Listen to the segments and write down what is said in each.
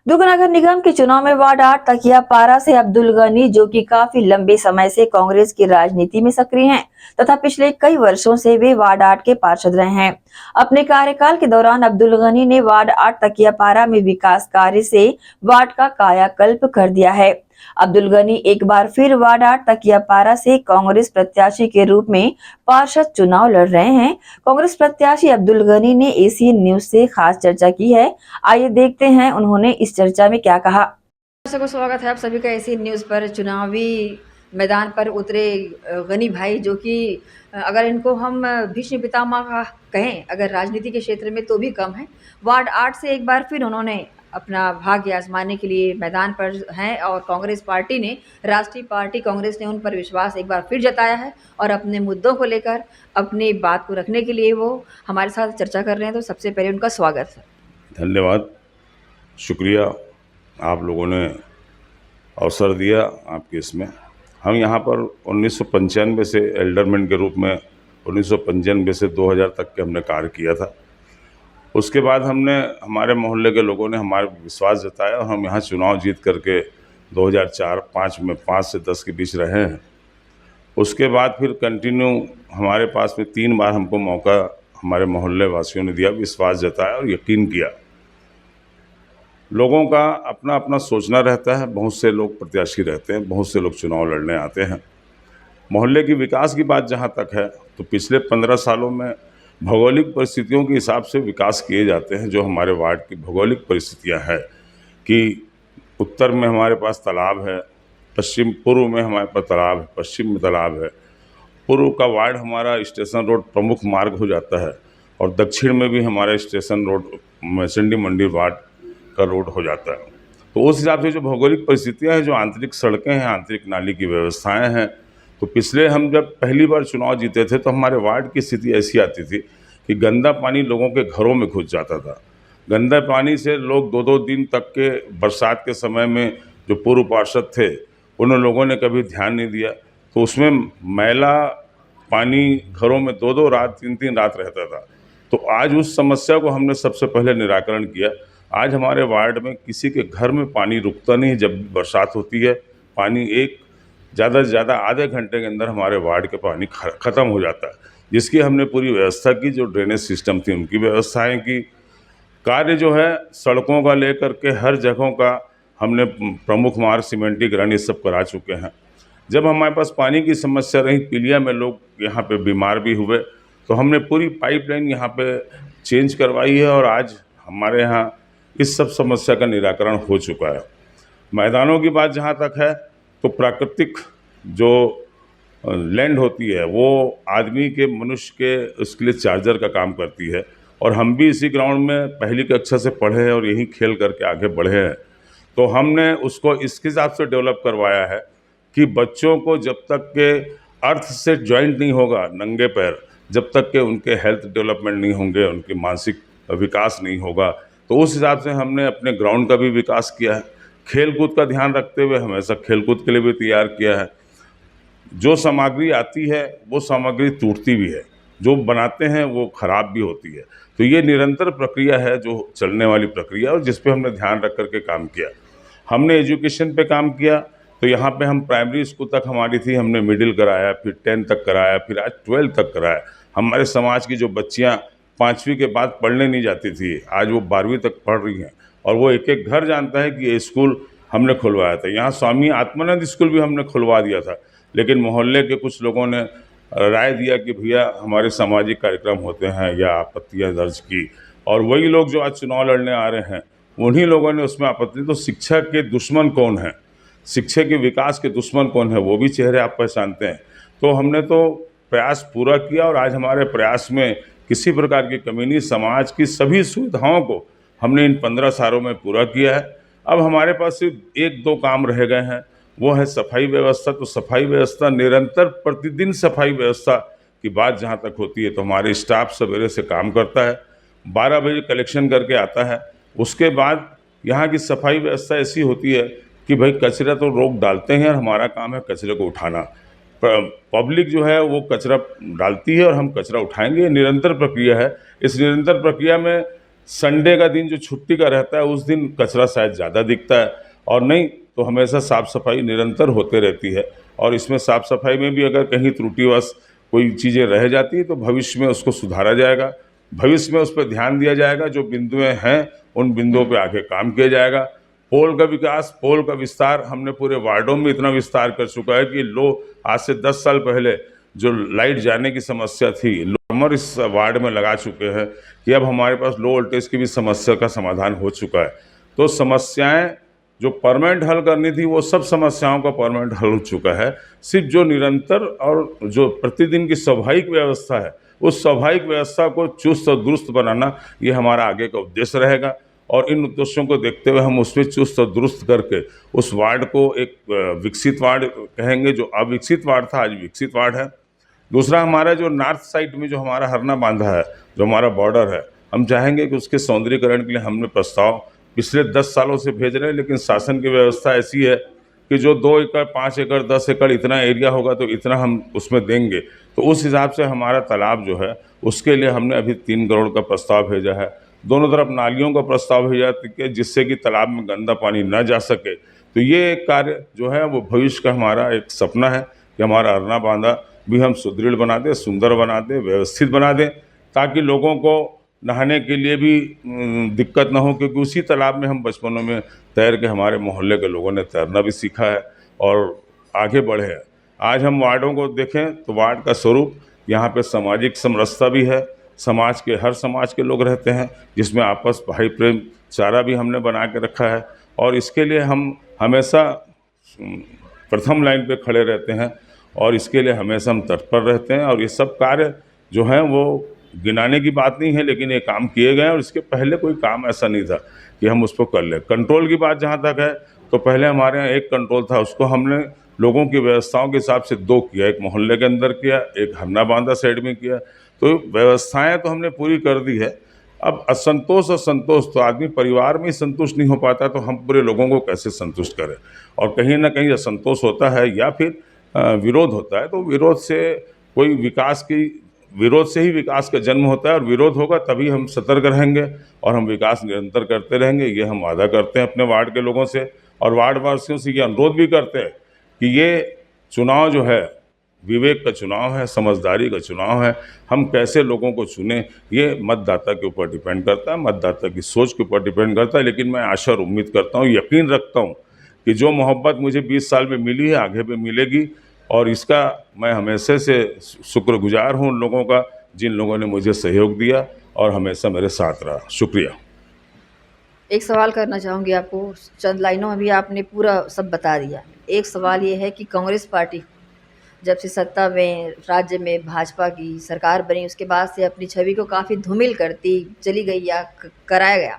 दुर्ग नगर निगम के चुनाव में वार्ड 8 तकियापारा से अब्दुल गनी, जो कि काफी लंबे समय से कांग्रेस की राजनीति में सक्रिय हैं तथा पिछले कई वर्षों से वे वार्ड 8 के पार्षद रहे हैं। अपने कार्यकाल के दौरान अब्दुल गनी ने वार्ड 8 तकियापारा में विकास कार्य से वार्ड का कायाकल्प कर दिया है। अब्दुल गनी एक बार फिर वार्ड 8 तकियापारा से कांग्रेस प्रत्याशी के रूप में पार्षद चुनाव लड़ रहे हैं। कांग्रेस प्रत्याशी अब्दुल गनी ने एसीएन न्यूज से खास चर्चा की है। आइए देखते हैं उन्होंने इस चर्चा में क्या कहा। दर्शकों को स्वागत है आप सभी का एसीएन न्यूज पर। चुनावी मैदान पर उतरे गनी भाई, जो कि अगर इनको हम भीष्म पितामह का कहें अगर राजनीति के क्षेत्र में तो भी कम है। वार्ड 8 से एक बार फिर उन्होंने अपना भाग्य आजमाने के लिए मैदान पर हैं और कांग्रेस पार्टी ने, राष्ट्रीय पार्टी कांग्रेस ने उन पर विश्वास एक बार फिर जताया है और अपने मुद्दों को लेकर अपनी बात को रखने के लिए वो हमारे साथ चर्चा कर रहे हैं। तो सबसे पहले उनका स्वागत है। धन्यवाद, शुक्रिया, आप लोगों ने अवसर दिया आपके इसमें। हम यहाँ पर 1995 से एल्डरमैन के रूप में 1995 से 2000 तक के हमने कार्य किया था। उसके बाद हमने, हमारे मोहल्ले के लोगों ने हमारे विश्वास जताया और हम यहाँ चुनाव जीत करके 2004-5 में 5 से 10 के बीच रहे हैं। उसके बाद फिर कंटिन्यू हमारे पास में 3 बार हमको मौका हमारे मोहल्ले वासियों ने दिया, विश्वास जताया और यकीन किया। लोगों का अपना अपना सोचना रहता है, बहुत से लोग प्रत्याशी रहते हैं, बहुत से लोग चुनाव लड़ने आते हैं। मोहल्ले की विकास की बात जहाँ तक है तो पिछले 15 सालों में भौगोलिक परिस्थितियों के हिसाब से विकास किए जाते हैं। जो हमारे वार्ड की भौगोलिक परिस्थितियाँ हैं कि उत्तर में हमारे पास तालाब है, पूर्व में हमारे पास तालाब है, पश्चिम में तालाब है। पूर्व का वार्ड हमारा स्टेशन रोड प्रमुख मार्ग हो जाता है और दक्षिण में भी हमारा स्टेशन रोड मैसंडी मंडी वार्ड का रोड हो जाता है। तो उस हिसाब से जो भौगोलिक परिस्थितियाँ हैं, जो आंतरिक सड़कें हैं, आंतरिक नाली की व्यवस्थाएं हैं, तो पिछले हम जब पहली बार चुनाव जीते थे तो हमारे वार्ड की स्थिति ऐसी आती थी कि गंदा पानी लोगों के घरों में घुस जाता था। गंदा पानी से लोग 2-2 दिन तक के, बरसात के समय में जो पूर्व पार्षद थे उन लोगों ने कभी ध्यान नहीं दिया, तो उसमें मैला पानी घरों में 2-2 रात, 3-3 रात रहता था। तो आज उस समस्या को हमने सबसे पहले निराकरण किया। आज हमारे वार्ड में किसी के घर में पानी रुकता नहीं। जब भी बरसात होती है पानी ज़्यादा से ज़्यादा आधे घंटे के अंदर हमारे वार्ड के पानी ख़त्म हो जाता है, जिसकी हमने पूरी व्यवस्था की। जो ड्रेनेज सिस्टम थी उनकी व्यवस्थाएं की। कार्य जो है सड़कों का लेकर के हर जगहों का हमने प्रमुख मार्ग, सीमेंटीकरण, ये सब करा चुके हैं। जब हमारे पास पानी की समस्या रही, पीलिया में लोग यहाँ पे बीमार भी हुए, तो हमने पूरी पाइपलाइन यहाँ पे चेंज करवाई है और आज हमारे यहाँ इस सब समस्या का निराकरण हो चुका है। मैदानों की बात जहाँ तक है तो प्राकृतिक जो लैंड होती है वो आदमी के, मनुष्य के, उसके लिए चार्जर का काम करती है और हम भी इसी ग्राउंड में पहली कक्षा से पढ़े हैं और यहीं खेल करके आगे बढ़े हैं। तो हमने उसको इस हिसाब से डेवलप करवाया है कि बच्चों को जब तक के अर्थ से ज्वाइंट नहीं होगा, नंगे पैर, जब तक के उनके हेल्थ डेवलपमेंट नहीं होंगे, उनके मानसिक विकास नहीं होगा, तो उस हिसाब से हमने अपने ग्राउंड का भी विकास किया है। खेल कूद का ध्यान रखते हुए हमेशा खेल कूद के लिए भी तैयार किया है। जो सामग्री आती है वो सामग्री टूटती भी है, जो बनाते हैं वो ख़राब भी होती है। तो ये निरंतर प्रक्रिया है, जो चलने वाली प्रक्रिया, और जिस पे हमने ध्यान रख करके काम किया। हमने एजुकेशन पे काम किया, तो यहाँ पे हम प्राइमरी स्कूल तक हमारी थी, हमने मिडिल कराया, फिर 10 तक कराया, फिर आज 12 तक कराया। हमारे समाज की जो बच्चियाँ 5वीं के बाद पढ़ने नहीं जाती थी, आज वो 12वीं तक पढ़ रही हैं और वो एक एक घर जानता है कि ये स्कूल हमने खुलवाया था। यहाँ स्वामी आत्मानंद स्कूल भी हमने खुलवा दिया था, लेकिन मोहल्ले के कुछ लोगों ने राय दिया कि भैया हमारे सामाजिक कार्यक्रम होते हैं या आपत्तियाँ दर्ज की, और वही लोग जो आज चुनाव लड़ने आ रहे हैं उन्हीं लोगों ने उसमें आपत्ति। तो शिक्षा के दुश्मन कौन है, शिक्षा के विकास के दुश्मन कौन है, वो भी चेहरे आप पहचानते हैं। तो हमने तो प्रयास पूरा किया और आज हमारे प्रयास में किसी प्रकार की कमी नहीं। समाज की सभी सुविधाओं को हमने इन 15 सालों में पूरा किया है। अब हमारे पास सिर्फ 1-2 काम रह गए हैं, वो है सफाई व्यवस्था। तो सफाई व्यवस्था निरंतर, प्रतिदिन सफाई व्यवस्था की बात जहाँ तक होती है तो हमारे स्टाफ सवेरे से काम करता है, 12 बजे कलेक्शन करके आता है। उसके बाद यहाँ की सफाई व्यवस्था ऐसी होती है कि भाई कचरा तो लोग डालते हैं और हमारा काम है कचरे को उठाना। पब्लिक जो है वो कचरा डालती है और हम कचरा उठाएंगे। ये निरंतर प्रक्रिया है। इस निरंतर प्रक्रिया में संडे का दिन जो छुट्टी का रहता है उस दिन कचरा शायद ज़्यादा दिखता है, और नहीं तो हमेशा साफ़ सफाई निरंतर होते रहती है। और इसमें साफ़ सफाई में भी अगर कहीं त्रुटिवश कोई चीज़ें रह जाती है तो भविष्य में उसको सुधारा जाएगा, भविष्य में उस पर ध्यान दिया जाएगा, जो बिंदुएं हैं उन बिंदुओं पे आके काम किया जाएगा। पोल का विकास, पोल का विस्तार हमने पूरे वार्डों में इतना विस्तार कर चुका है कि लोग आज से 10 साल पहले जो लाइट जाने की समस्या थी, लोमर इस वार्ड में लगा चुके हैं कि अब हमारे पास लो वोल्टेज की भी समस्या का समाधान हो चुका है। तो समस्याएं जो परमानेंट हल करनी थी वो सब समस्याओं का परमानेंट हल हो चुका है। सिर्फ जो निरंतर और जो प्रतिदिन की स्वाभाविक व्यवस्था है, उस स्वाभाविक व्यवस्था को चुस्त और दुरुस्त बनाना ये हमारा आगे का उद्देश्य रहेगा। और इन उद्देश्यों को देखते हुए हम उसमें चुस्त और दुरुस्त करके उस वार्ड को एक विकसित वार्ड कहेंगे। जो अविकसित वार्ड था आज विकसित वार्ड है। दूसरा, हमारा जो नॉर्थ साइड में जो हमारा हरना बांधा है, जो हमारा बॉर्डर है, हम चाहेंगे कि उसके सौंदर्यीकरण के लिए हमने प्रस्ताव पिछले 10 सालों से भेज रहे हैं, लेकिन शासन की व्यवस्था ऐसी है कि जो 2 एकड़, 5 एकड़, 10 एकड़ इतना एरिया होगा तो इतना हम उसमें देंगे। तो उस हिसाब से हमारा तालाब जो है उसके लिए हमने अभी 3 करोड़ का प्रस्ताव भेजा है। दोनों तरफ नालियों का प्रस्ताव भेजा कि जिससे कि तालाब में गंदा पानी न जा सके। तो ये एक कार्य जो है वो भविष्य का हमारा एक सपना है कि हमारा अरना बांधा भी हम सुदृढ़ बना दें, सुंदर बना दें, व्यवस्थित बना दें, ताकि लोगों को नहाने के लिए भी दिक्कत ना हो, क्योंकि उसी तालाब में हम बचपनों में तैर के हमारे मोहल्ले के लोगों ने तैरना भी सीखा है और आगे बढ़े हैं। आज हम वार्डों को देखें तो वार्ड का स्वरूप यहाँ पे सामाजिक समरसता भी है, समाज के हर समाज के लोग रहते हैं, जिसमें आपस भाई प्रेम चारा भी हमने बना के रखा है। और इसके लिए हम हमेशा प्रथम लाइन पे खड़े रहते हैं और इसके लिए हमेशा हम तत्पर रहते हैं। और ये सब कार्य जो हैं वो गिनाने की बात नहीं है, लेकिन ये काम किए गए हैं और इसके पहले कोई काम ऐसा नहीं था कि हम उसको कर लें। कंट्रोल की बात जहाँ तक है तो पहले हमारे यहाँ एक कंट्रोल था, उसको हमने लोगों की व्यवस्थाओं के हिसाब से 2 किया, एक मोहल्ले के अंदर किया, एक हरना बांधा साइड में किया। तो व्यवस्थाएं तो हमने पूरी कर दी है। अब असंतोष और संतोष, तो आदमी परिवार में ही संतुष्ट नहीं हो पाता तो हम पूरे लोगों को कैसे संतुष्ट करें। और कहीं ना कहीं असंतोष होता है या फिर विरोध होता है, तो विरोध से कोई विरोध से ही विकास का जन्म होता है। और विरोध होगा तभी हम सतर्क रहेंगे और हम विकास निरंतर करते रहेंगे। ये हम वादा करते हैं अपने वार्ड के लोगों से और वार्ड वासियों से ये अनुरोध भी करते हैं कि ये चुनाव जो है विवेक का चुनाव है, समझदारी का चुनाव है। हम कैसे लोगों को चुनें ये मतदाता के ऊपर डिपेंड करता है, मतदाता की सोच के ऊपर डिपेंड करता है। लेकिन मैं आशा और उम्मीद करता हूँ, यकीन रखता हूँ कि जो मोहब्बत मुझे 20 साल में मिली है आगे भी मिलेगी। और इसका मैं हमेशा से शुक्रगुजार हूँ उन लोगों का जिन लोगों ने मुझे सहयोग दिया और हमेशा मेरे साथ रहा। शुक्रिया। एक सवाल करना चाहूँगी आपको, चंद लाइनों में भी आपने पूरा सब बता दिया। एक सवाल ये है कि कांग्रेस पार्टी जब से सत्ता में राज्य में भाजपा की सरकार बनी उसके बाद से अपनी छवि को काफ़ी धूमिल करती चली गई या कराया गया,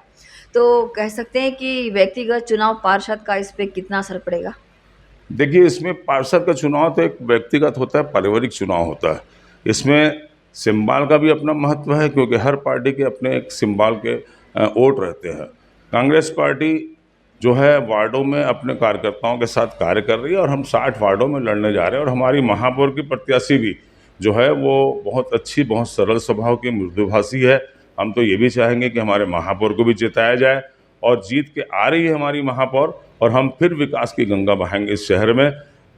तो कह सकते हैं कि व्यक्तिगत चुनाव पार्षद का इस पे कितना असर पड़ेगा? देखिए, इसमें पार्षद का चुनाव तो एक व्यक्तिगत होता है, पारिवारिक चुनाव होता है। इसमें सिंबल का भी अपना महत्व है, क्योंकि हर पार्टी के अपने एक सिंबल के वोट रहते हैं। कांग्रेस पार्टी जो है वार्डों में अपने कार्यकर्ताओं के साथ कार्य कर रही है और हम 60 वार्डों में लड़ने जा रहे हैं। और हमारी महापौर की प्रत्याशी भी जो है वो बहुत अच्छी, बहुत सरल स्वभाव की, मृदुभाषी है। हम तो ये भी चाहेंगे कि हमारे महापौर को भी जिताया जाए और जीत के आ रही है हमारी महापौर, और हम फिर विकास की गंगा बहाएंगे इस शहर में।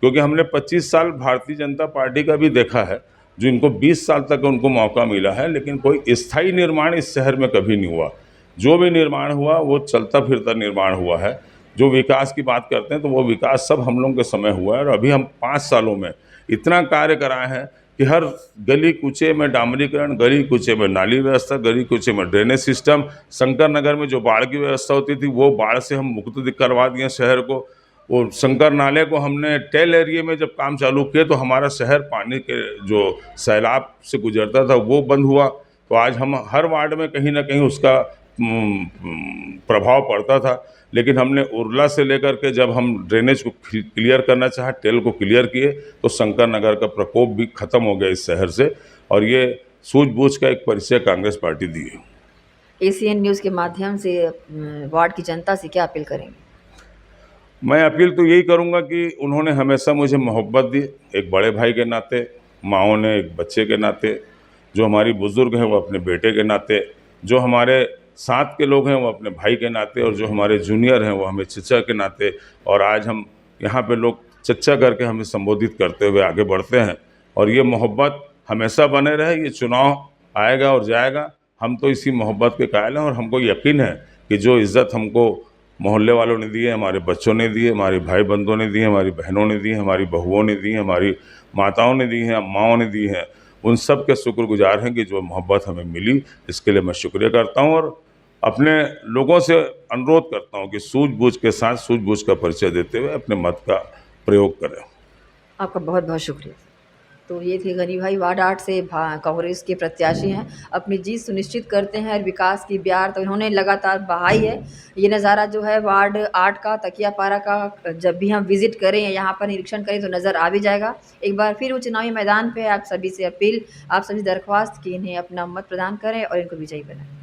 क्योंकि हमने 25 साल भारतीय जनता पार्टी का भी देखा है, जो इनको 20 साल तक उनको मौका मिला है, लेकिन कोई स्थायी निर्माण इस शहर में कभी नहीं हुआ। जो भी निर्माण हुआ वो चलता फिरता निर्माण हुआ है। जो विकास की बात करते हैं तो वो विकास सब हम लोगों के समय हुआ है। और अभी हम 5 सालों में इतना कार्य कराए हैं कि हर गली कूचे में डामरीकरण, गली कूचे में नाली व्यवस्था, गली कूचे में ड्रेनेज सिस्टम। शंकर नगर में जो बाढ़ की व्यवस्था होती थी वो बाढ़ से हम मुक्त करवा दिए शहर को। वो शंकर नाले को हमने टेल एरिया में जब काम चालू किए तो हमारा शहर पानी के जो सैलाब से गुजरता था वो बंद हुआ। तो आज हम हर वार्ड में कहीं ना कहीं उसका प्रभाव पड़ता था। लेकिन हमने उर्ला से लेकर के जब हम ड्रेनेज को क्लियर करना चाहा, टेल को क्लियर किए, तो शंकर नगर का प्रकोप भी खत्म हो गया इस शहर से। और ये सूझबूझ का एक परिचय कांग्रेस पार्टी दी है। एसीएन न्यूज़ के माध्यम से वार्ड की जनता से क्या अपील करेंगे? मैं अपील तो यही करूंगा कि उन्होंने हमेशा मुझे मोहब्बत दी, एक बड़े भाई के नाते, माओ ने एक बच्चे के नाते, जो हमारी बुजुर्ग हैं वो अपने बेटे के नाते, जो हमारे साथ के लोग हैं वो अपने भाई के नाते, और जो हमारे जूनियर हैं वो हमें चचा के नाते, और आज हम यहाँ पे लोग चचा करके हमें संबोधित करते हुए आगे बढ़ते हैं। और ये मोहब्बत हमेशा बने रहे। ये चुनाव आएगा और जाएगा, हम तो इसी मोहब्बत के कायल हैं, और हमको यकीन है कि जो इज़्ज़त हमको मोहल्ले वालों ने दी है, हमारे बच्चों ने दी है, हमारे भाई बंधुओं ने दी है, हमारी बहनों ने दी है, हमारी बहुओं ने दी है, हमारी माताओं ने दी है, अम्माओं ने दी है, उन सब के शुक्रगुजार हैं कि जो मोहब्बत हमें मिली। इसके लिए मैं शुक्रिया करता हूँ, और अपने लोगों से अनुरोध करता हूँ कि सूझबूझ के साथ सूझबूझ का परिचय देते हुए अपने मत का प्रयोग करें। आपका बहुत बहुत शुक्रिया। तो ये थे गनी भाई, वार्ड 8 से कांग्रेस के प्रत्याशी हैं, अपनी जीत सुनिश्चित करते हैं और विकास की ब्यार तो इन्होंने लगातार बहाई है। ये नज़ारा जो है वार्ड 8 का, तकियापारा का, जब भी हम विजिट करें या यहाँ पर निरीक्षण करें तो नज़र आ भी जाएगा। एक बार फिर वो चुनावी मैदान पे आप सभी से अपील, आप सभी दरख्वास्त कि इन्हें अपना मत प्रदान करें और इनको विजयी बनाएं।